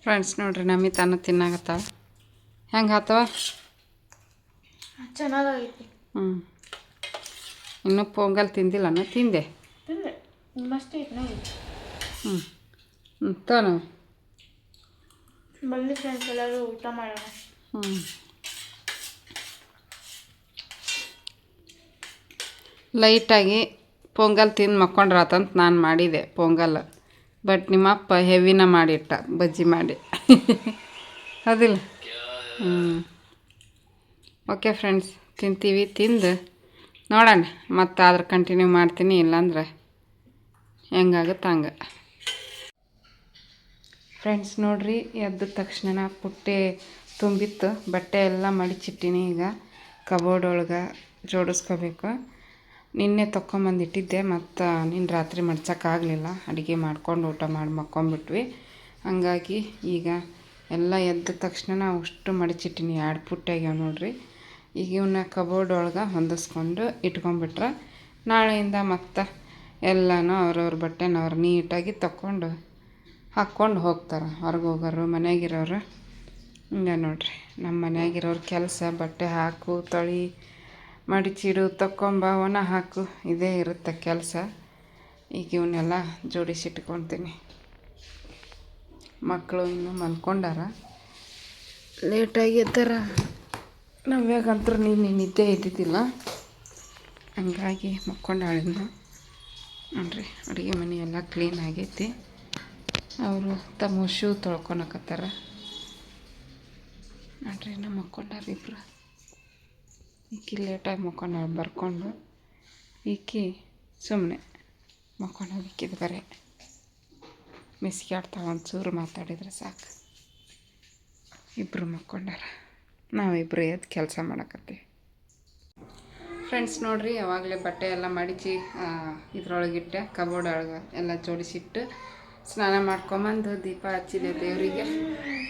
ಫ್ರೆಂಡ್ಸ್ ನೋಡ್ರಿ, ನಮಿತಾನು ತಿನ್ನಾಕತ್ತಾವ. ಹೆಂಗೆ ಆತವ? ಚೆನ್ನಾಗೈತಿ. ಇನ್ನೂ ಪೊಂಗಲ್ ತಿಂದಿಲ್ಲನ? ತಿಂದೆ. ಮಸ್ತ್ ಐತಿ. ತಾನು ಬನ್ನಿ ಫ್ರೆಂಡ್ಸ್, ಎಲ್ಲರೂ ಊಟ ಮಾಡೋಣ. ಲೈಟಾಗಿ ಪೊಂಗಲ್ ತಿಂದು ಮಕ್ಕೊಂಡ್ರಾತಂತ ನಾನು ಮಾಡಿದೆ ಪೊಂಗಲ್. ಬಟ್ ನಿಮ್ಮಪ್ಪ ಹೆವಿನ ಮಾಡಿಟ್ಟ ಬಜ್ಜಿ ಮಾಡಿ. ಅದಿಲ್ಲ? ಓಕೆ ಫ್ರೆಂಡ್ಸ್, ತಿಂತೀವಿ. ತಿಂದು ನೋಡೋಣ ಮತ್ತು ಆದ್ರೆ ಕಂಟಿನ್ಯೂ ಮಾಡ್ತೀನಿ, ಇಲ್ಲಾಂದ್ರೆ ಹೆಂಗಾಗುತ್ತೆ ಹಂಗೆ. ಫ್ರೆಂಡ್ಸ್ ನೋಡ್ರಿ, ಎದ್ದ ತಕ್ಷಣ ಪುಟ್ಟೆ ತುಂಬಿತ್ತು, ಬಟ್ಟೆ ಎಲ್ಲ ಮಡಿಚಿಟ್ಟಿನಿ. ಈಗ ಕಬೋರ್ಡ್ ಒಳಗೆ ಜೋಡಿಸ್ಕೋಬೇಕು. ನಿನ್ನೆ ತೊಗೊಂಬಂದಿಟ್ಟಿದ್ದೆ, ಮತ್ತು ನಿನ್ನ ರಾತ್ರಿ ಮಡ್ಚೋಕ್ಕಾಗಲಿಲ್ಲ. ಅಡುಗೆ ಮಾಡ್ಕೊಂಡು ಊಟ ಮಾಡಿ ಮಕ್ಕೊಂಬಿಟ್ವಿ. ಹಂಗಾಗಿ ಈಗ ಎಲ್ಲ ಎದ್ದ ತಕ್ಷಣ ನಾವು ಅಷ್ಟು ಮಡಿಚಿಟ್ಟಿನಿ. 2 ಪುಟ್ಟಾಗ್ಯಾವ ನೋಡ್ರಿ. ಈಗ ಇವನ್ನ ಕಬೋರ್ಡ್ ಒಳಗೆ ಹೊಂದಿಸ್ಕೊಂಡು ಇಟ್ಕೊಂಡ್ಬಿಟ್ರೆ ನಾಳೆಯಿಂದ ಮತ್ತು ಎಲ್ಲನೂ ಅವ್ರವ್ರ ಬಟ್ಟೆನ ಅವ್ರು ನೀಟಾಗಿ ತಗೊಂಡು ಹಾಕ್ಕೊಂಡು ಹೋಗ್ತಾರೆ. ಹೊರಗೆ ಹೋಗೋರು, ಮನೆಯಾಗಿರೋರು. ಹಿಂಗೆ ನೋಡ್ರಿ, ನಮ್ಮ ಮನೆಯಾಗಿರೋರು ಕೆಲಸ ಬಟ್ಟೆ ಹಾಕು, ತೊಳಿ, ಮಡಿಚಿಡು, ತಕ್ಕೊಂಬ, ಒಣ ಹಾಕು, ಇದೇ ಇರುತ್ತೆ ಕೆಲಸ. ಈಗ ಇವನ್ನೆಲ್ಲ ಜೋಡಿಸಿಟ್ಕೊಳ್ತೀನಿ. ಮಕ್ಕಳು ಇನ್ನೂ ಮಲ್ಕೊಂಡಾರ, ಲೇಟಾಗಿ ಎದ್ದಾರ. ನಾವ್ಯಾಗಂತೂ ನೀನು ನಿದ್ದೆ ಇದ್ದಿದ್ದಿಲ್ಲ, ಹಂಗಾಗಿ ಮಕ್ಕೊಂಡಾಳಿಂದ. ನೋಡ್ರಿ, ಅಡುಗೆ ಮನೆ ಎಲ್ಲ ಕ್ಲೀನ್ ಆಗೈತಿ. ಅವರು ತಮ್ಮ ಶೂ ತೊಳ್ಕೊಳಕತ್ತಾರ. ನೋಡ್ರಿ, ನಮ್ಮ ಮಕ್ಕೊಂಡಾರ ಇಬ್ಬರು. ಈಕಿ ಲೇಟಾಗಿ ಮಕ್ಕೊಂಡಾಳ ಬರ್ಕೊಂಡು. ಈಕಿ ಸುಮ್ಮನೆ ಮಕ್ಕೊಂಡಾಳ. ಈಕಿದು ಬರೀ ಮಿಸ್ಕಿ ಆಡ್ತಾಳೆ, ಒಂಚೂರು ಮಾತಾಡಿದ್ರೆ ಸಾಕು. ಇಬ್ಬರು ಮಕ್ಕೊಂಡಾರ, ನಾವಿಬ್ಬರು ಎದ್ದು ಕೆಲಸ ಮಾಡಕತ್ತೀವಿ. ಫ್ರೆಂಡ್ಸ್ ನೋಡ್ರಿ, ಯಾವಾಗಲೇ ಬಟ್ಟೆ ಎಲ್ಲ ಮಡಿಚಿ ಇದ್ರೊಳಗಿಟ್ಟೆ, ಕಬೋರ್ಡ್ ಒಳಗೆ ಎಲ್ಲ ಜೋಡಿಸಿಟ್ಟು ಸ್ನಾನ ಮಾಡ್ಕೊಂಬಂದು ದೀಪ ಹಚ್ಚಿದೆ ದೇವರಿಗೆ.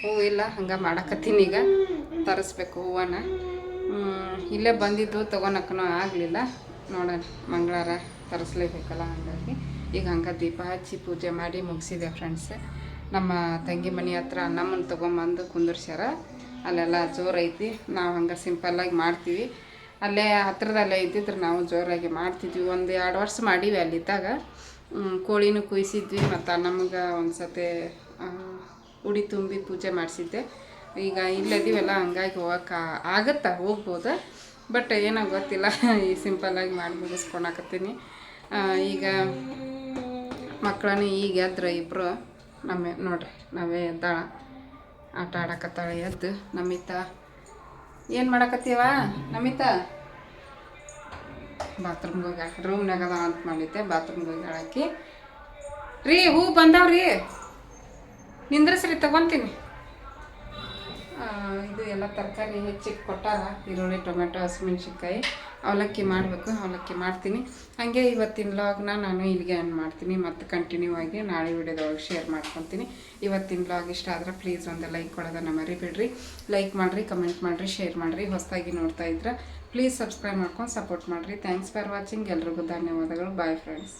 ಹೂವು ಇಲ್ಲ, ಹಂಗೆ ಮಾಡಕತ್ತೀನಿ. ಈಗ ತರಿಸ್ಬೇಕು ಹೂವನ್ನ. ಇಲ್ಲೇ ಬಂದಿದ್ದು ತೊಗೊಳಕ್ಕೂ ಆಗಲಿಲ್ಲ. ನೋಡೋಣ, ಮಂಗಳವಾರ ತರಿಸ್ಲೇಬೇಕಲ್ಲ. ಹಾಗಾಗಿ ಈಗ ಹಂಗೆ ದೀಪ ಹಚ್ಚಿ ಪೂಜೆ ಮಾಡಿ ಮುಗಿಸಿದೆ ಫ್ರೆಂಡ್ಸ್. ನಮ್ಮ ತಂಗಿ ಮನೆ ಹತ್ರ ನಮ್ಮನ್ನು ತೊಗೊಂಬಂದು ಕುಂದರ್ಸ್ಯಾರ. ಅಲ್ಲೆಲ್ಲ ಜೋರೈತಿ. ನಾವು ಹಂಗೆ ಸಿಂಪಲ್ಲಾಗಿ ಮಾಡ್ತೀವಿ. ಅಲ್ಲೇ ಹತ್ರದಲ್ಲೇ ಇದ್ದಿದ್ರೆ ನಾವು ಜೋರಾಗಿ ಮಾಡ್ತಿದ್ವಿ. 1-2 ವರ್ಷ ಮಾಡೀವಿ ಅಲ್ಲಿದ್ದಾಗ. ಕೋಳಿನೂ ಕುಯ್ಸಿದ್ವಿ, ಮತ್ತು ನಮ್ಗೆ ಒಂದು ಸತಿ ಉಡಿ ತುಂಬಿ ಪೂಜೆ ಮಾಡಿಸಿದ್ದೆ. ಈಗ ಇಲ್ಲದಿವೆಲ್ಲ, ಹಂಗಾಗಿ ಹೋಗೋಕೆ ಆಗುತ್ತೆ, ಹೋಗ್ಬೋದು. ಬಟ್ ಏನೋ ಗೊತ್ತಿಲ್ಲ, ಈ ಸಿಂಪಲ್ಲಾಗಿ ಮಾಡಿ ಮುಗಿಸ್ಕೊಳಕತ್ತೀನಿ. ಈಗ ಮಕ್ಕಳನ್ನು ಈಗ ಎದ್ರು ಇಬ್ಬರು. ನೋಡ್ರಿ, ನಾವೇ ಎದ್ದಾಳ, ಆಟ ಆಡಕತ್ತಾಳೆ ಎದ್ದು. ನಮಿತಾ ಏನು ಮಾಡಕತ್ತೀವ? ನಮಿತಾ ಬಾತ್ರೂಮ್ಗೆ ಹೋಗಿ ರೂಮ್ನಾಗ ಅದ ಅಂತ ಮಾಡಿದ್ದೆ, ಬಾತ್ರೂಮ್ಗೆ ಹೋಗಿ ಹಾಕಿ. ರೀ, ಹೂ ಬಂದಾವ್ರಿ, ನಿಂದ್ರಸ್ರಿ, ತೊಗೊತೀನಿ. ಇದು ಎಲ್ಲ ತರಕಾರಿ ಹೆಚ್ಚಿಗೆ ಕೊಟ್ಟಾರ. ಈರುಳ್ಳಿ, ಟೊಮೆಟೊ, ಹಸಿಮೆಣ್ಸಿನ್ಕಾಯಿ, ಅವಲಕ್ಕಿ ಮಾಡಬೇಕು. ಅವಲಕ್ಕಿ ಮಾಡ್ತೀನಿ. ಹಾಗೆ ಇವತ್ತಿನ ವ್ಲಾಗ್ನ ನಾನು ಇಲ್ಲಿಗೆ ಎಂಡ್ ಮಾಡ್ತೀನಿ. ಮತ್ತು ಕಂಟಿನ್ಯೂ ಆಗಿ ನಾಳೆ ವಿಡಿಯೋದೊಳಗೆ ಶೇರ್ ಮಾಡ್ಕೊತೀನಿ. ಇವತ್ತಿನ ವ್ಲಾಗ್ ಇಷ್ಟ ಆದರೆ ಪ್ಲೀಸ್ ಒಂದು ಲೈಕ್ ಕೊಡೋದನ್ನು ಮರಿಬೇಡ್ರಿ. ಲೈಕ್ ಮಾಡಿರಿ, ಕಮೆಂಟ್ ಮಾಡಿರಿ, ಶೇರ್ ಮಾಡಿರಿ. ಹೊಸದಾಗಿ ನೋಡ್ತಾ ಇದ್ರೆ ಪ್ಲೀಸ್ ಸಬ್ಸ್ಕ್ರೈಬ್ ಮಾಡ್ಕೊಂಡು ಸಪೋರ್ಟ್ ಮಾಡಿರಿ. Thanks for watching. ಎಲ್ರಿಗೂ ಧನ್ಯವಾದಗಳು. Bye friends.